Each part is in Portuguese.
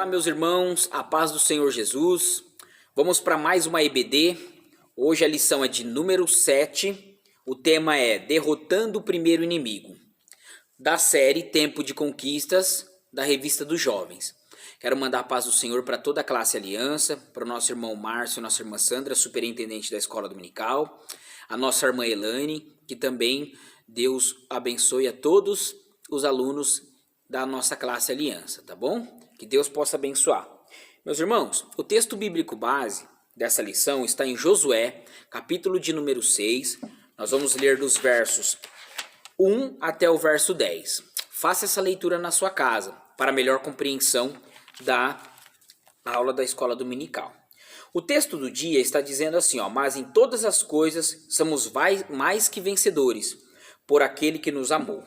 Olá, meus irmãos, a paz do Senhor Jesus. Vamos para mais uma EBD. Hoje a lição é de número 7. O tema é Derrotando o Primeiro Inimigo, da série Tempo de Conquistas, da Revista dos Jovens. Quero mandar a paz do Senhor para toda a classe Aliança, para o nosso irmão Márcio e nossa irmã Sandra, superintendente da Escola Dominical, a nossa irmã Elaine, que também Deus abençoe a todos os alunos da nossa classe Aliança, tá bom? Que Deus possa abençoar. Meus irmãos, o texto bíblico base dessa lição está em Josué, capítulo de número 6. Nós vamos ler dos versos 1 até o verso 10. Faça essa leitura na sua casa, para melhor compreensão da aula da escola dominical. O texto do dia está dizendo assim, mas em todas as coisas somos mais que vencedores, por aquele que nos amou.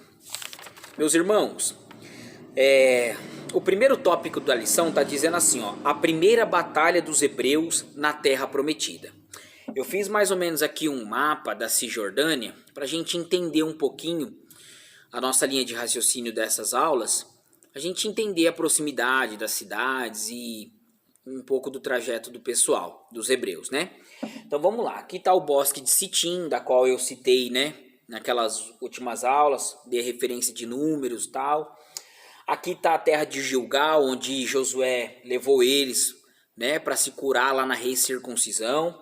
Meus irmãos, o primeiro tópico da lição está dizendo assim, a primeira batalha dos hebreus na terra prometida. Eu fiz mais ou menos aqui um mapa da Cisjordânia para a gente entender um pouquinho a nossa linha de raciocínio dessas aulas, a gente entender a proximidade das cidades e um pouco do trajeto do pessoal, dos hebreus, né? Então vamos lá, aqui está o bosque de Sitim, da qual eu citei, né, naquelas últimas aulas, dei referência de números e tal. Aqui está a terra de Gilgal, onde Josué levou eles, né, para se curar lá na recircuncisão.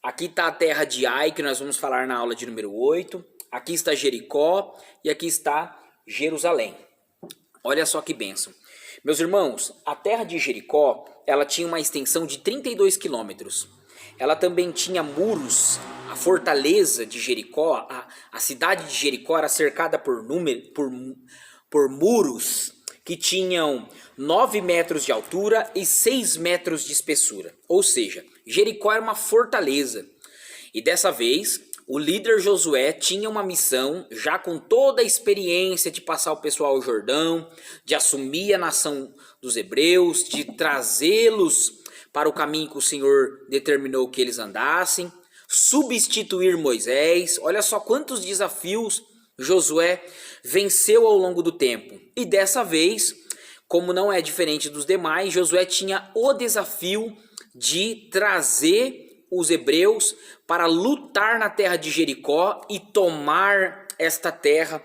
Aqui está a terra de Ai, que nós vamos falar na aula de número 8. Aqui está Jericó e aqui está Jerusalém. Olha só que bênção. Meus irmãos, a terra de Jericó, ela tinha uma extensão de 32 quilômetros. Ela também tinha muros. A fortaleza de Jericó, a cidade de Jericó era cercada por muros que tinham 9 metros de altura e 6 metros de espessura. Ou seja, Jericó era uma fortaleza. E dessa vez, o líder Josué tinha uma missão, já com toda a experiência de passar o pessoal ao Jordão, de assumir a nação dos hebreus, de trazê-los para o caminho que o Senhor determinou que eles andassem, substituir Moisés. Olha só quantos desafios Josué venceu ao longo do tempo. E dessa vez, como não é diferente dos demais, Josué tinha o desafio de trazer os hebreus para lutar na terra de Jericó e tomar esta terra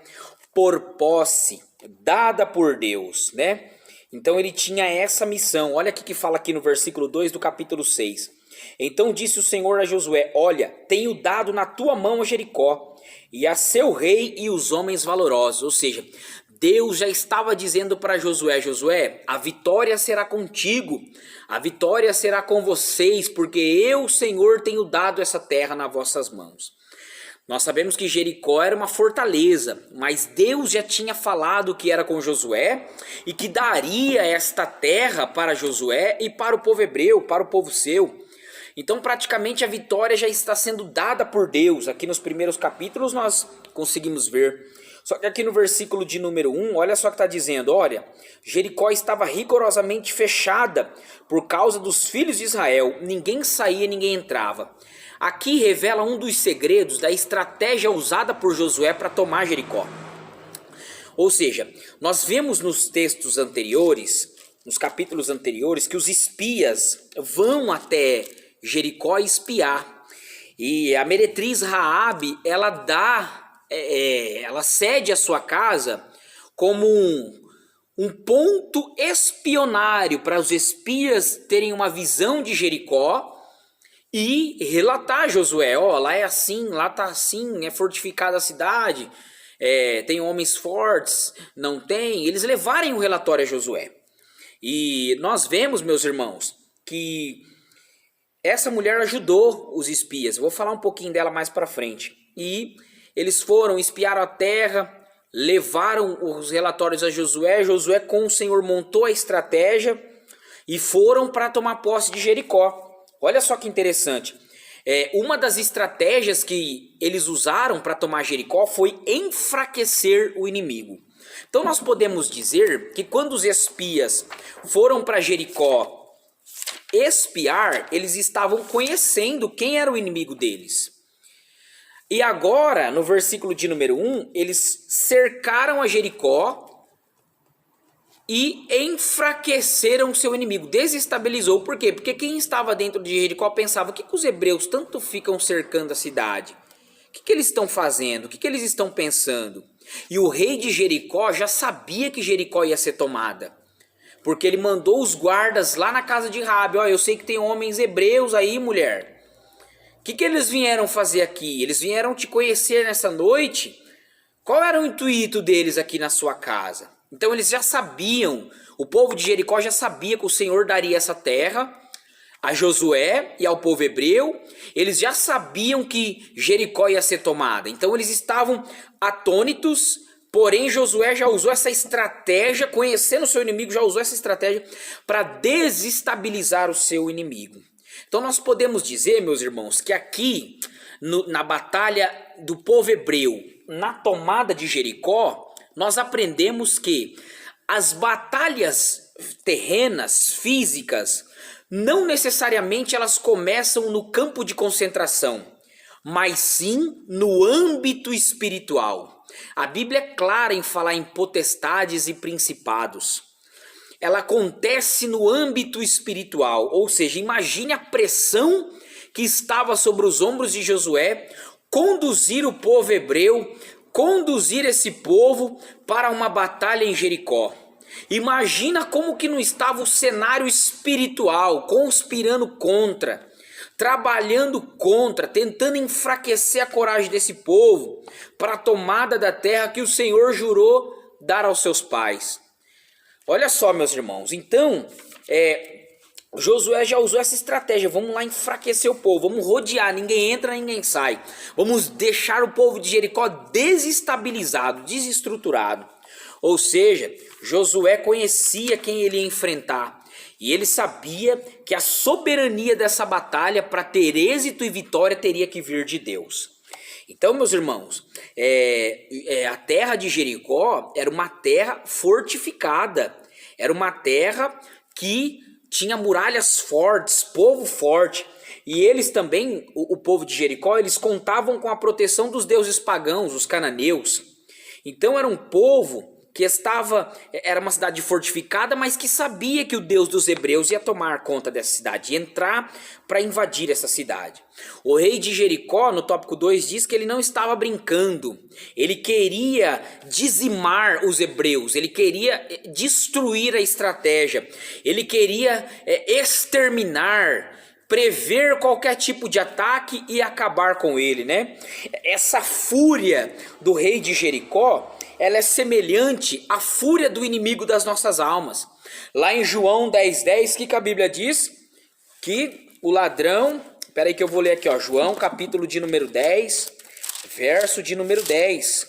por posse, dada por Deus, né? Então ele tinha essa missão. Olha o que fala aqui no versículo 2 do capítulo 6. Então disse o Senhor a Josué, olha, tenho dado na tua mão a Jericó, e a seu rei e os homens valorosos. Ou seja, Deus já estava dizendo para Josué, Josué, a vitória será contigo, a vitória será com vocês, porque eu, Senhor, tenho dado essa terra nas vossas mãos. Nós sabemos que Jericó era uma fortaleza, mas Deus já tinha falado que era com Josué e que daria esta terra para Josué e para o povo hebreu, para o povo seu. Então praticamente a vitória já está sendo dada por Deus. Aqui nos primeiros capítulos nós conseguimos ver. Só que aqui no versículo de número 1, olha só que está dizendo, olha, Jericó estava rigorosamente fechada por causa dos filhos de Israel, ninguém saía, ninguém entrava. Aqui revela um dos segredos da estratégia usada por Josué para tomar Jericó. Ou seja, nós vemos nos textos anteriores, nos capítulos anteriores, que os espias vão até Jericó espiar. E a meretriz Raabe, ela cede a sua casa como um ponto espionário para os espias terem uma visão de Jericó e relatar a Josué, lá é assim, lá tá assim, é fortificada a cidade, tem homens fortes, não tem, eles levarem o relatório a Josué. E nós vemos, meus irmãos, que essa mulher ajudou os espias. Eu vou falar um pouquinho dela mais para frente. E eles foram, espiaram a terra, levaram os relatórios a Josué. Josué com o Senhor montou a estratégia e foram para tomar posse de Jericó. Olha só que interessante. Uma das estratégias que eles usaram para tomar Jericó foi enfraquecer o inimigo. Então nós podemos dizer que quando os espias foram para Jericó espiar, eles estavam conhecendo quem era o inimigo deles. E agora, no versículo de número 1, eles cercaram a Jericó e enfraqueceram seu inimigo, desestabilizou. Por quê? Porque quem estava dentro de Jericó pensava: o que os hebreus tanto ficam cercando a cidade? O que eles estão fazendo? O que eles estão pensando? E o rei de Jericó já sabia que Jericó ia ser tomada, porque ele mandou os guardas lá na casa de Raabe: ó, eu sei que tem homens hebreus aí, mulher. O que eles vieram fazer aqui? Eles vieram te conhecer nessa noite? Qual era o intuito deles aqui na sua casa? Então eles já sabiam, o povo de Jericó já sabia que o Senhor daria essa terra a Josué e ao povo hebreu. Eles já sabiam que Jericó ia ser tomada, então eles estavam atônitos. Porém Josué já usou essa estratégia, conhecendo o seu inimigo, já usou essa estratégia para desestabilizar o seu inimigo. Então nós podemos dizer, meus irmãos, que aqui na batalha do povo hebreu, na tomada de Jericó, nós aprendemos que as batalhas terrenas, físicas, não necessariamente elas começam no campo de concentração, mas sim no âmbito espiritual. A Bíblia é clara em falar em potestades e principados. Ela acontece no âmbito espiritual, ou seja, imagine a pressão que estava sobre os ombros de Josué, conduzir o povo hebreu, conduzir esse povo para uma batalha em Jericó. Imagina como que não estava o cenário espiritual, conspirando contra, trabalhando contra, tentando enfraquecer a coragem desse povo para a tomada da terra que o Senhor jurou dar aos seus pais. Olha só, meus irmãos, então Josué já usou essa estratégia: vamos lá enfraquecer o povo, vamos rodear, ninguém entra, ninguém sai. Vamos deixar o povo de Jericó desestabilizado, desestruturado. Ou seja, Josué conhecia quem ele ia enfrentar. E ele sabia que a soberania dessa batalha, para ter êxito e vitória, teria que vir de Deus. Então, meus irmãos, a terra de Jericó era uma terra fortificada. Era uma terra que tinha muralhas fortes, povo forte. E eles também, o povo de Jericó, eles contavam com a proteção dos deuses pagãos, os cananeus. Então era um povo que era uma cidade fortificada, mas que sabia que o Deus dos hebreus ia tomar conta dessa cidade, ia entrar para invadir essa cidade. O rei de Jericó, no tópico 2, diz que ele não estava brincando. Ele queria dizimar os hebreus, ele queria destruir a estratégia, ele queria exterminar, prever qualquer tipo de ataque e acabar com ele, né? Essa fúria do rei de Jericó, ela é semelhante à fúria do inimigo das nossas almas. Lá em João 10:10, que a Bíblia diz? Que o ladrão, peraí que eu vou ler aqui, ó, João capítulo de número 10, verso de número 10.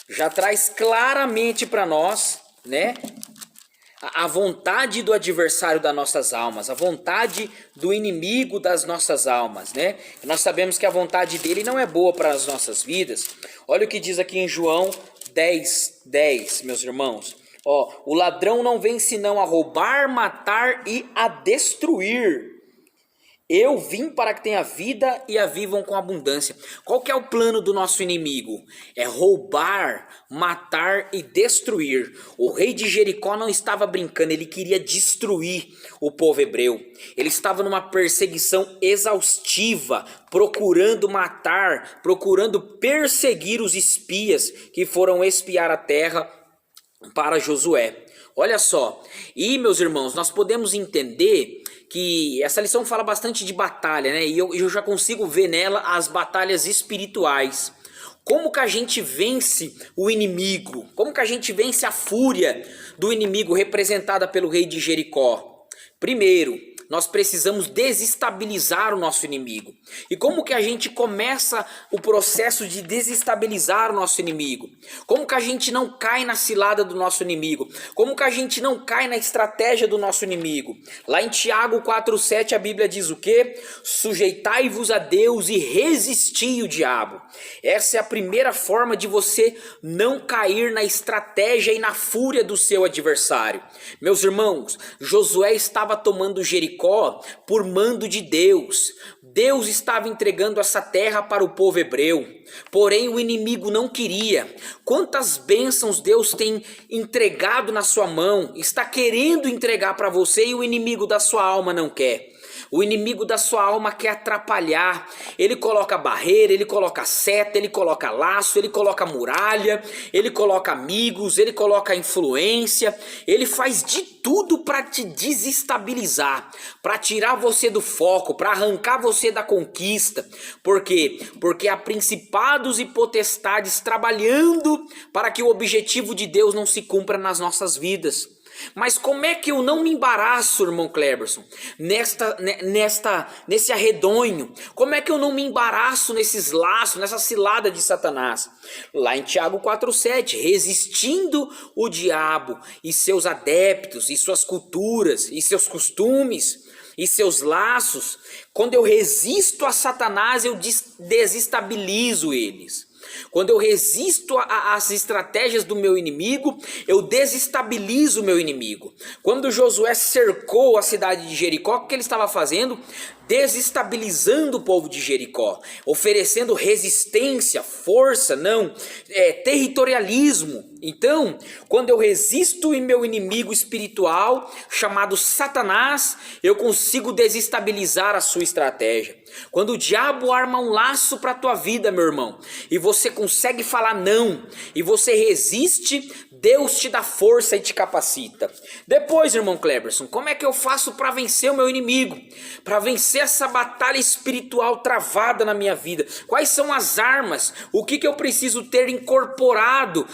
Já traz claramente para nós, né, a vontade do adversário das nossas almas, a vontade do inimigo das nossas almas, né? Nós sabemos que a vontade dele não é boa para as nossas vidas. Olha o que diz aqui em João 10:10, meus irmãos. Ó, o ladrão não vem senão a roubar, matar e a destruir. Eu vim para que tenha vida e a vivam com abundância. Qual que é o plano do nosso inimigo? É roubar, matar e destruir. O rei de Jericó não estava brincando, ele queria destruir o povo hebreu. Ele estava numa perseguição exaustiva, procurando matar, procurando perseguir os espias que foram espiar a terra para Josué. Olha só, e meus irmãos, nós podemos entender que essa lição fala bastante de batalha, né? E eu já consigo ver nela as batalhas espirituais. Como que a gente vence o inimigo? Como que a gente vence a fúria do inimigo representada pelo rei de Jericó? Primeiro, nós precisamos desestabilizar o nosso inimigo. E como que a gente começa o processo de desestabilizar o nosso inimigo? Como que a gente não cai na cilada do nosso inimigo? Como que a gente não cai na estratégia do nosso inimigo? Lá em Tiago 4:7 a Bíblia diz o quê? Sujeitai-vos a Deus e resisti o diabo. Essa é a primeira forma de você não cair na estratégia e na fúria do seu adversário. Meus irmãos, Josué estava tomando Jericó por mando de Deus. Deus estava entregando essa terra para o povo hebreu, porém o inimigo não queria. Quantas bênçãos Deus tem entregado na sua mão, está querendo entregar para você e o inimigo da sua alma não quer. O inimigo da sua alma quer atrapalhar. Ele coloca barreira, ele coloca seta, ele coloca laço, ele coloca muralha, ele coloca amigos, ele coloca influência. Ele faz de tudo para te desestabilizar, para tirar você do foco, para arrancar você da conquista. Por quê? Porque há principados e potestades trabalhando para que o objetivo de Deus não se cumpra nas nossas vidas. Mas como é que eu não me embaraço, irmão Cleberson, nesse arredonho? Como é que eu não me embaraço nesses laços, nessa cilada de Satanás? Lá em Tiago 4,7, resistindo o diabo e seus adeptos, e suas culturas, e seus costumes, e seus laços. Quando eu resisto a Satanás, eu desestabilizo eles. Quando eu resisto às estratégias do meu inimigo, eu desestabilizo o meu inimigo. Quando Josué cercou a cidade de Jericó, o que ele estava fazendo? Desestabilizando o povo de Jericó, oferecendo resistência, força, territorialismo. Então, quando eu resisto em meu inimigo espiritual, chamado Satanás, eu consigo desestabilizar a sua estratégia. Quando o diabo arma um laço para a tua vida, meu irmão, e você consegue falar não, e você resiste, Deus te dá força e te capacita. Depois, irmão Cleberson, como é que eu faço para vencer o meu inimigo? Para vencer essa batalha espiritual travada na minha vida? Quais são as armas? O que eu preciso ter incorporado,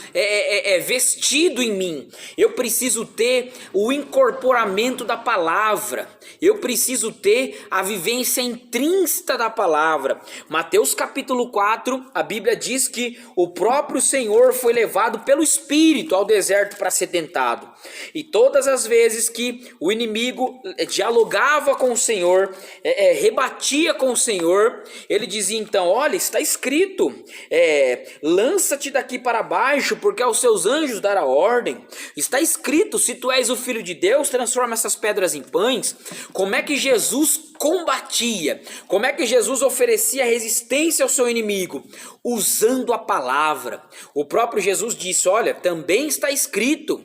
vestido em mim? Eu preciso ter o incorporamento da palavra. Eu preciso ter a vivência intrínseca da palavra. Mateus capítulo 4, a Bíblia diz que o próprio Senhor foi levado pelo Espírito ao deserto para ser tentado. E todas as vezes que o inimigo dialogava com o Senhor, rebatia com o Senhor, ele dizia então: olha, está escrito, lança-te daqui para baixo, porque aos seus anjos dará ordem. Está escrito, se tu és o Filho de Deus, transforma essas pedras em pães. Como é que Jesus combatia? Como é que Jesus oferecia resistência ao seu inimigo? Usando a palavra. O próprio Jesus disse: olha, também está escrito,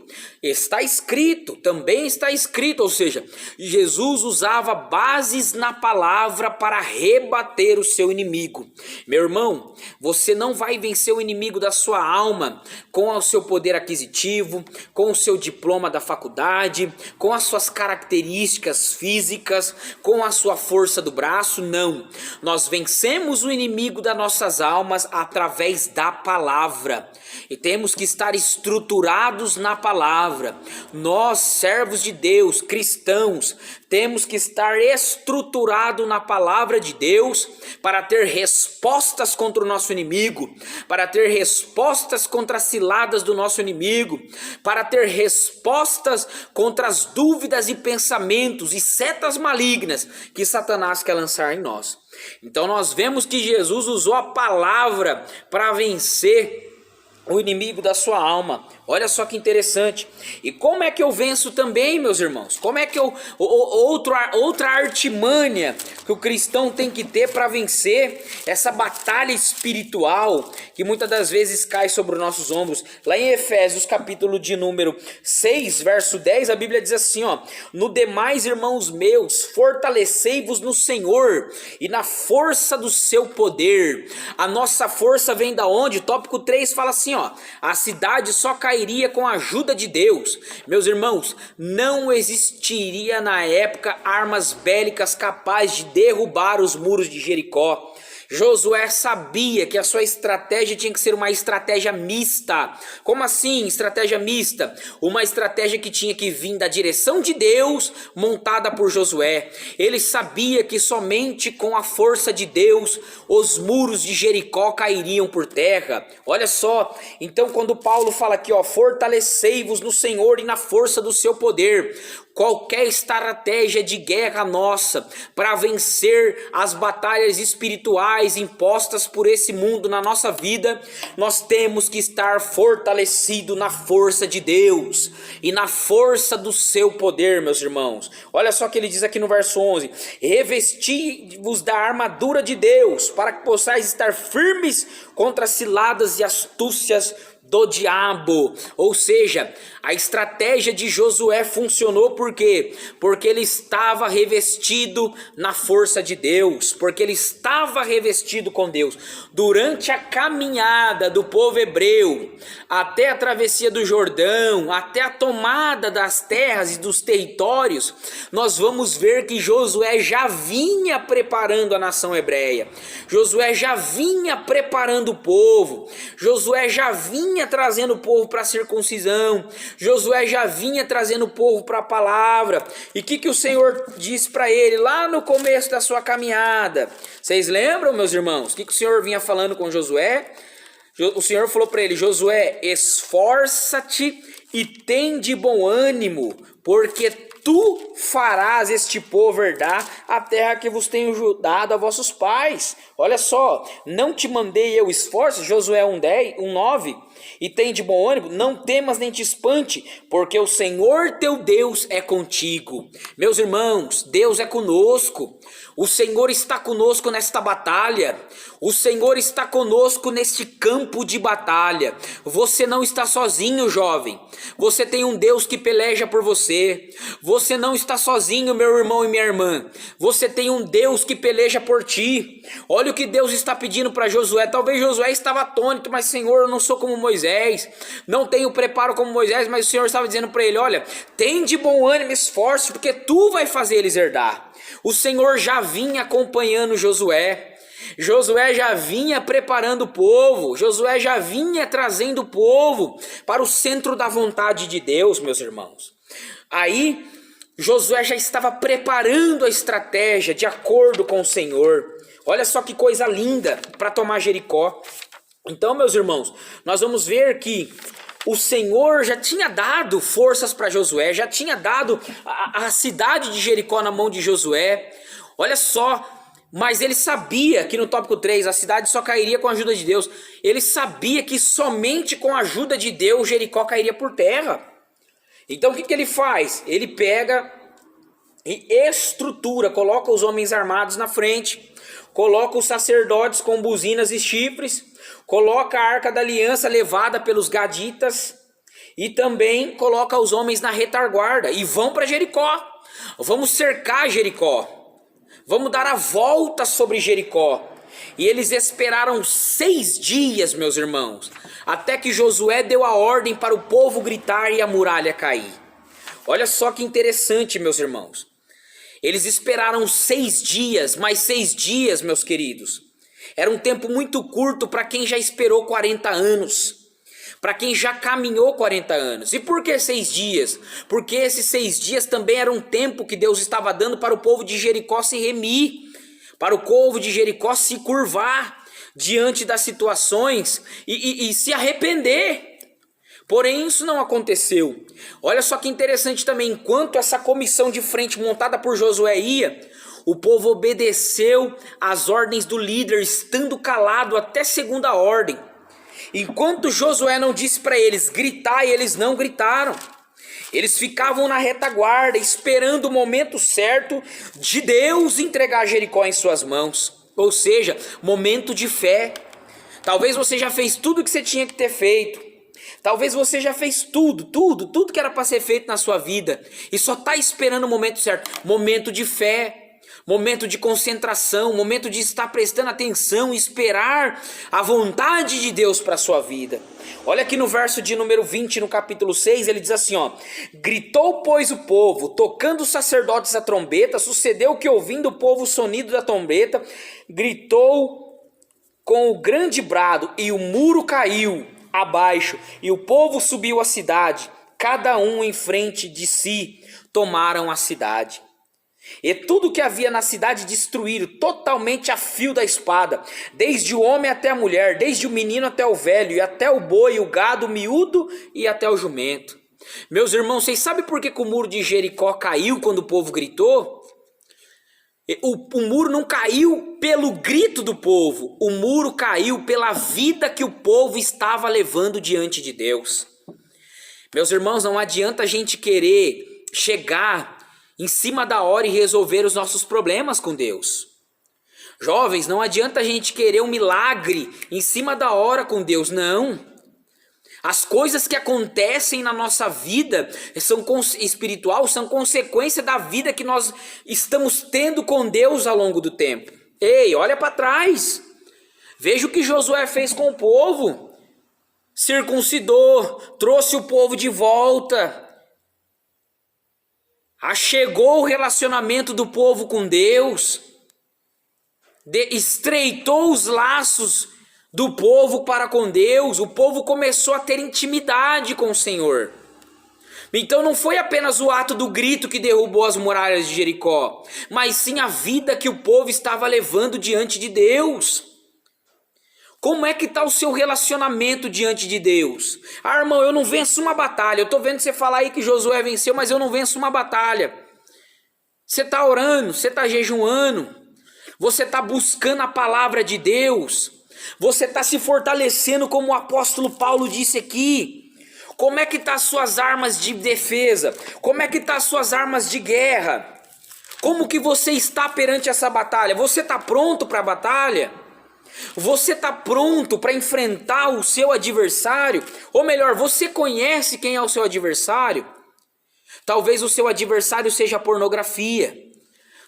também está escrito. Ou seja, Jesus usava bases na palavra para rebater o seu inimigo. Meu irmão, você não vai vencer o inimigo da sua alma com o seu poder aquisitivo, com o seu diploma da faculdade, com as suas características físicas, com a sua força do braço. Não, nós vencemos o inimigo das nossas almas através da palavra, e temos que estar estruturados na palavra. Nós, servos de Deus, cristãos, temos que estar estruturados na palavra de Deus para ter respostas contra o nosso inimigo, para ter respostas contra as ciladas do nosso inimigo, para ter respostas contra as dúvidas e pensamentos e setas malignas que Satanás quer lançar em nós. Então nós vemos que Jesus usou a palavra para vencer o inimigo da sua alma. Olha só que interessante. E como é que eu venço também, meus irmãos? Como é que outra artimanha que o cristão tem que ter para vencer essa batalha espiritual que muitas das vezes cai sobre os nossos ombros? Lá em Efésios capítulo de número 6, verso 10, a Bíblia diz assim, ó: no demais, irmãos meus, fortalecei-vos no Senhor e na força do seu poder. A nossa força vem da onde? Tópico 3 fala assim, ó: a cidade só cairia com a ajuda de Deus. Meus irmãos, não existiria na época armas bélicas capazes de derrubar os muros de Jericó. Josué sabia que a sua estratégia tinha que ser uma estratégia mista. Como assim estratégia mista? Uma estratégia que tinha que vir da direção de Deus, montada por Josué. Ele sabia que somente com a força de Deus os muros de Jericó cairiam por terra. Olha só, então quando Paulo fala aqui, ó: fortalecei-vos no Senhor e na força do seu poder. Qualquer estratégia de guerra nossa para vencer as batalhas espirituais espirituais impostas por esse mundo na nossa vida, nós temos que estar fortalecido na força de Deus e na força do seu poder, meus irmãos. Olha só o que ele diz aqui no verso 11: revesti-vos da armadura de Deus, para que possais estar firmes contra as ciladas e astúcias do diabo. Ou seja, a estratégia de Josué funcionou por quê? Porque ele estava revestido na força de Deus, porque ele estava revestido com Deus. Durante a caminhada do povo hebreu, até a travessia do Jordão, até a tomada das terras e dos territórios, nós vamos ver que Josué já vinha preparando a nação hebreia. Josué já vinha preparando o povo. Josué já vinha trazendo o povo para a circuncisão. Josué já vinha trazendo o povo para a palavra. E o que o Senhor disse para ele lá no começo da sua caminhada? Vocês lembram, meus irmãos? O que o Senhor vinha falando com Josué? O Senhor falou para ele: Josué, esforça-te e tem de bom ânimo, porque tu farás este povo herdar a terra que vos tenho dado a vossos pais. Olha só, não te mandei eu esforço, Josué 1:10, 1:9, e tem de bom ânimo, não temas nem te espante, porque o Senhor teu Deus é contigo. Meus irmãos, Deus é conosco. O Senhor está conosco nesta batalha. O Senhor está conosco neste campo de batalha. Você não está sozinho, jovem. Você tem um Deus que peleja por você. Você não está sozinho, meu irmão e minha irmã. Você tem um Deus que peleja por ti. Olha o que Deus está pedindo para Josué. Talvez Josué estava atônito, mas Senhor, eu não sou como Moisés. Não tenho preparo como Moisés, mas o Senhor estava dizendo para ele: olha, tem de bom ânimo, esforço, porque tu vai fazer eles herdar. O Senhor já vinha acompanhando Josué. Josué já vinha preparando o povo. Josué já vinha trazendo o povo para o centro da vontade de Deus, meus irmãos. Aí Josué já estava preparando a estratégia de acordo com o Senhor. Olha só que coisa linda para tomar Jericó. Então, meus irmãos, nós vamos ver que o Senhor já tinha dado forças para Josué, já tinha dado a cidade de Jericó na mão de Josué. Olha só, mas ele sabia que no tópico 3 a cidade só cairia com a ajuda de Deus. Ele sabia que somente com a ajuda de Deus Jericó cairia por terra. Então o que ele faz? Ele pega e estrutura, coloca os homens armados na frente, coloca os sacerdotes com buzinas e chifres, coloca a arca da aliança levada pelos gaditas e também coloca os homens na retaguarda e vão para Jericó. Vamos cercar Jericó, vamos dar a volta sobre Jericó. E eles esperaram 6 dias, meus irmãos, até que Josué deu a ordem para o povo gritar e a muralha cair. Olha só que interessante, meus irmãos. Eles esperaram 6 dias, mais 6 dias, meus queridos. Era um tempo muito curto para quem já esperou 40 anos. Para quem já caminhou 40 anos. E por que 6 dias? Porque esses 6 dias também era um tempo que Deus estava dando para o povo de Jericó se remir. Para o povo de Jericó se curvar diante das situações e se arrepender. Porém, isso não aconteceu. Olha só que interessante também, enquanto essa comissão de frente montada por Josué ia, o povo obedeceu às ordens do líder, estando calado até segunda ordem. Enquanto Josué não disse para eles gritar, eles não gritaram. Eles ficavam na retaguarda, esperando o momento certo de Deus entregar Jericó em suas mãos. Ou seja, momento de fé. Talvez você já fez tudo o que você tinha que ter feito. Talvez você já fez tudo que era para ser feito na sua vida. E só está esperando o momento certo. Momento de fé. Momento de concentração, momento de estar prestando atenção e esperar a vontade de Deus para a sua vida. Olha aqui no verso de número 20, no capítulo 6, ele diz assim, ó: gritou, pois, o povo, tocando os sacerdotes a trombeta, sucedeu que, ouvindo o povo o sonido da trombeta, gritou com o grande brado, e o muro caiu abaixo, e o povo subiu à cidade, cada um em frente de si, tomaram a cidade. E tudo que havia na cidade destruíram totalmente a fio da espada, desde o homem até a mulher, desde o menino até o velho, e até o boi, o gado, o miúdo e até o jumento. Meus irmãos, vocês sabem por que o muro de Jericó caiu quando o povo gritou? O muro não caiu pelo grito do povo, o muro caiu pela vida que o povo estava levando diante de Deus. Meus irmãos, não adianta a gente querer chegar em cima da hora e resolver os nossos problemas com Deus. Jovens, não adianta a gente querer um milagre em cima da hora com Deus, não. As coisas que acontecem na nossa vida espiritual são consequência da vida que nós estamos tendo com Deus ao longo do tempo. Ei, olha para trás. Veja o que Josué fez com o povo. Circuncidou, trouxe o povo de volta. Achegou o relacionamento do povo com Deus. Estreitou os laços do povo para com Deus. O povo começou a ter intimidade com o Senhor. Então não foi apenas o ato do grito que derrubou as muralhas de Jericó, mas sim a vida que o povo estava levando diante de Deus. Como é que está o seu relacionamento diante de Deus? Ah, irmão, eu não venço uma batalha. Eu estou vendo você falar aí que Josué venceu, mas eu não venço uma batalha. Você está orando, você está jejuando, você está buscando a palavra de Deus, você está se fortalecendo como o apóstolo Paulo disse aqui. Como é que estão as suas armas de defesa? Como é que estão as suas armas de guerra? Como que você está perante essa batalha? Você está pronto para a batalha? Você está pronto para enfrentar o seu adversário? Ou melhor, você conhece quem é o seu adversário? Talvez o seu adversário seja a pornografia.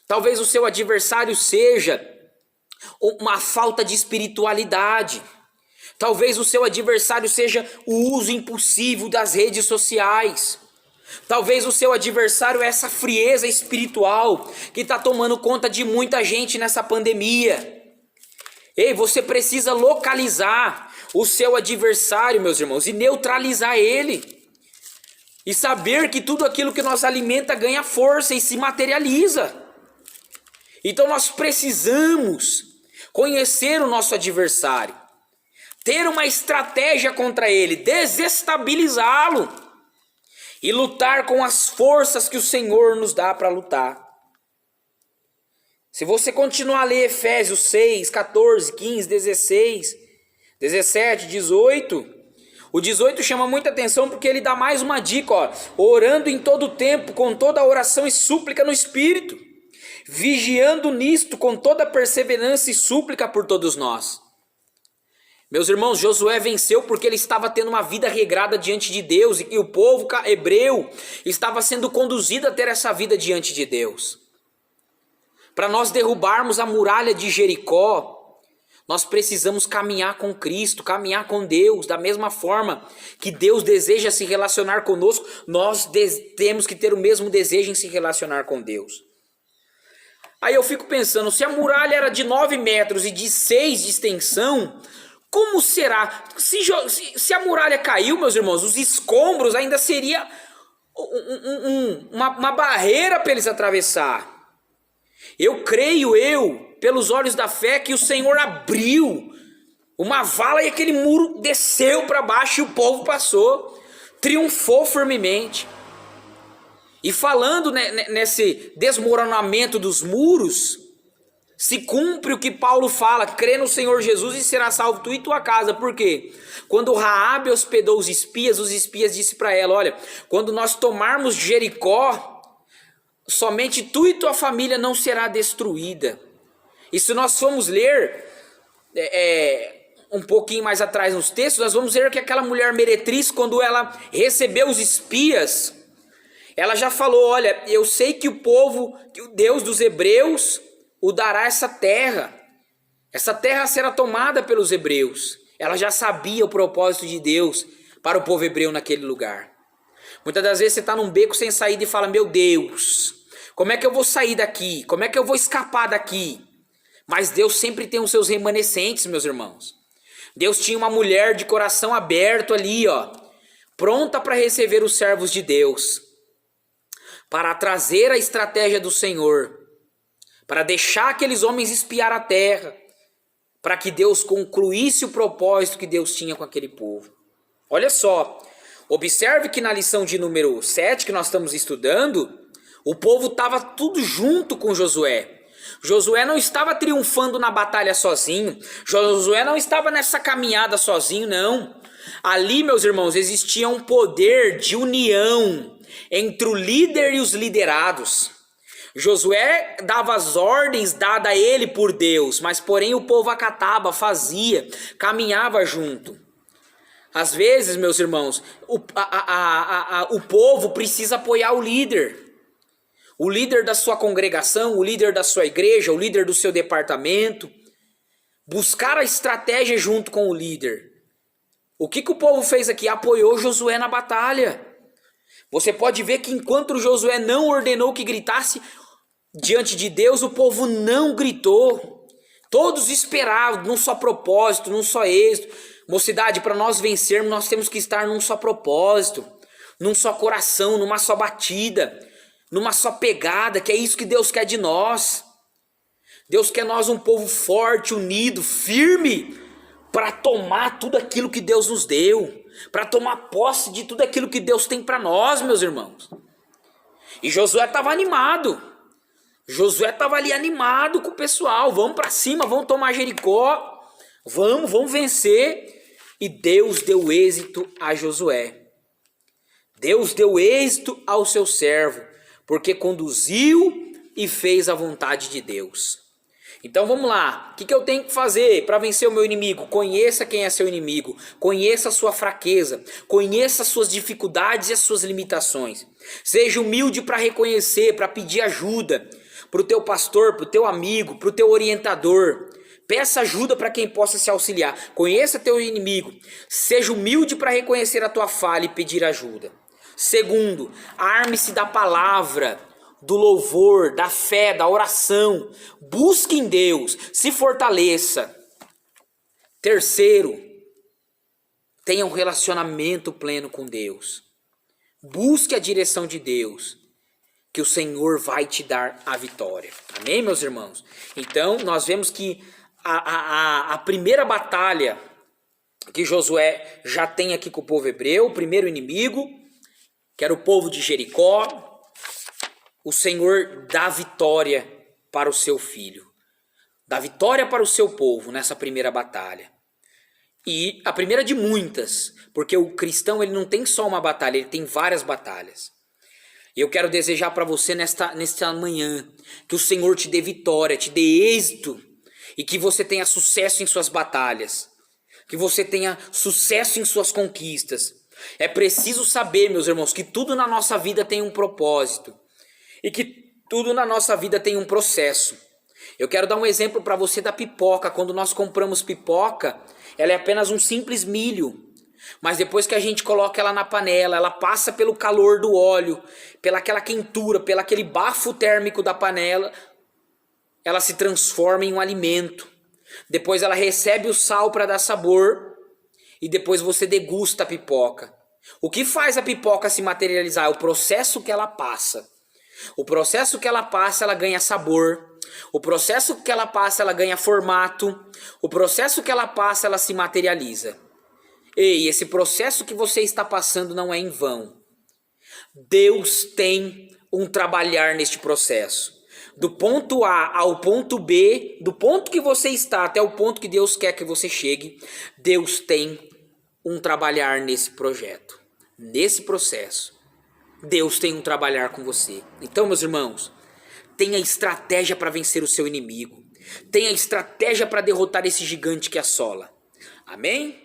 Talvez o seu adversário seja uma falta de espiritualidade. Talvez o seu adversário seja o uso impulsivo das redes sociais. Talvez o seu adversário é essa frieza espiritual que está tomando conta de muita gente nessa pandemia. Ei, você precisa localizar o seu adversário, meus irmãos, e neutralizar ele. E saber que tudo aquilo que nos alimenta ganha força e se materializa. Então nós precisamos conhecer o nosso adversário, ter uma estratégia contra ele, desestabilizá-lo e lutar com as forças que o Senhor nos dá para lutar. Se você continuar a ler Efésios 6, 14, 15, 16, 17, 18, o 18 chama muita atenção porque ele dá mais uma dica, ó, orando em todo tempo, com toda oração e súplica no Espírito, vigiando nisto com toda perseverança e súplica por todos nós. Meus irmãos, Josué venceu porque ele estava tendo uma vida regrada diante de Deus e que o povo hebreu estava sendo conduzido a ter essa vida diante de Deus. Para nós derrubarmos a muralha de Jericó, nós precisamos caminhar com Cristo, caminhar com Deus, da mesma forma que Deus deseja se relacionar conosco, nós temos que ter o mesmo desejo em se relacionar com Deus. Aí eu fico pensando, se a muralha era de 9 metros e de 6 de extensão, como será? Se a muralha caiu, meus irmãos, os escombros ainda seria uma barreira para eles atravessar. Eu creio, pelos olhos da fé, que o Senhor abriu uma vala e aquele muro desceu para baixo e o povo passou, triunfou firmemente. E falando nesse desmoronamento dos muros, se cumpre o que Paulo fala, crê no Senhor Jesus e será salvo tu e tua casa. Por quê? Quando Raabe hospedou os espias disse para ela, olha, quando nós tomarmos Jericó, somente tu e tua família não será destruída. E se nós formos ler um pouquinho mais atrás nos textos, nós vamos ver que aquela mulher meretriz, quando ela recebeu os espias, ela já falou, olha, eu sei que o povo, que o Deus dos hebreus o dará essa terra será tomada pelos hebreus. Ela já sabia o propósito de Deus para o povo hebreu naquele lugar. Muitas das vezes você está num beco sem saída e fala, meu Deus, como é que eu vou sair daqui? Como é que eu vou escapar daqui? Mas Deus sempre tem os seus remanescentes, meus irmãos. Deus tinha uma mulher de coração aberto ali, ó, pronta para receber os servos de Deus, para trazer a estratégia do Senhor, para deixar aqueles homens espiar a terra, para que Deus concluísse o propósito que Deus tinha com aquele povo. Olha só, observe que na lição de número 7 que nós estamos estudando, o povo estava tudo junto com Josué. Josué não estava triunfando na batalha sozinho. Josué não estava nessa caminhada sozinho, não. Ali, meus irmãos, existia um poder de união entre o líder e os liderados. Josué dava as ordens dadas a ele por Deus, mas porém o povo acatava, fazia, caminhava junto. Às vezes, meus irmãos, o povo precisa apoiar o líder. O líder da sua congregação, o líder da sua igreja, o líder do seu departamento. Buscar a estratégia junto com o líder. O que o povo fez aqui? Apoiou Josué na batalha. Você pode ver que enquanto Josué não ordenou que gritasse diante de Deus, o povo não gritou. Todos esperavam num só propósito, num só êxito. Mocidade, para nós vencermos, nós temos que estar num só propósito, num só coração, numa só batida, numa só pegada, que é isso que Deus quer de nós. Deus quer nós um povo forte, unido, firme, para tomar tudo aquilo que Deus nos deu, para tomar posse de tudo aquilo que Deus tem para nós, meus irmãos. E Josué estava animado. Josué estava ali animado com o pessoal. Vamos para cima, vamos tomar Jericó. Vamos vencer. E Deus deu êxito a Josué. Deus deu êxito ao seu servo, porque conduziu e fez a vontade de Deus. Então vamos lá, o que eu tenho que fazer para vencer o meu inimigo? Conheça quem é seu inimigo, conheça a sua fraqueza, conheça as suas dificuldades e as suas limitações. Seja humilde para reconhecer, para pedir ajuda para o teu pastor, para o teu amigo, para o teu orientador. Peça ajuda para quem possa se auxiliar. Conheça teu inimigo. Seja humilde para reconhecer a tua falha e pedir ajuda. Segundo, arme-se da palavra, do louvor, da fé, da oração. Busque em Deus, se fortaleça. Terceiro, tenha um relacionamento pleno com Deus. Busque a direção de Deus, que o Senhor vai te dar a vitória. Amém, meus irmãos? Então, nós vemos que a primeira batalha que Josué já tem aqui com o povo hebreu, o primeiro inimigo, que era o povo de Jericó, o Senhor dá vitória para o seu filho. Dá vitória para o seu povo nessa primeira batalha. E a primeira de muitas, porque o cristão ele não tem só uma batalha, ele tem várias batalhas. E eu quero desejar para você nesta manhã que o Senhor te dê vitória, te dê êxito e que você tenha sucesso em suas batalhas, que você tenha sucesso em suas conquistas. É preciso saber, meus irmãos, que tudo na nossa vida tem um propósito e que tudo na nossa vida tem um processo. Eu quero dar um exemplo para você da pipoca. Quando nós compramos pipoca, ela é apenas um simples milho. Mas depois que a gente coloca ela na panela, ela passa pelo calor do óleo, pela aquela quentura, pelo aquele bafo térmico da panela, ela se transforma em um alimento. Depois ela recebe o sal para dar sabor e depois você degusta a pipoca. O que faz a pipoca se materializar? É o processo que ela passa. O processo que ela passa, ela ganha sabor. O processo que ela passa, ela ganha formato. O processo que ela passa, ela se materializa. Ei, esse processo que você está passando não é em vão. Deus tem um trabalhar neste processo. Do ponto A ao ponto B, do ponto que você está até o ponto que Deus quer que você chegue, Deus tem um trabalhar nesse projeto, nesse processo. Deus tem um trabalhar com você. Então, meus irmãos, tenha estratégia para vencer o seu inimigo. Tenha estratégia para derrotar esse gigante que assola. Amém?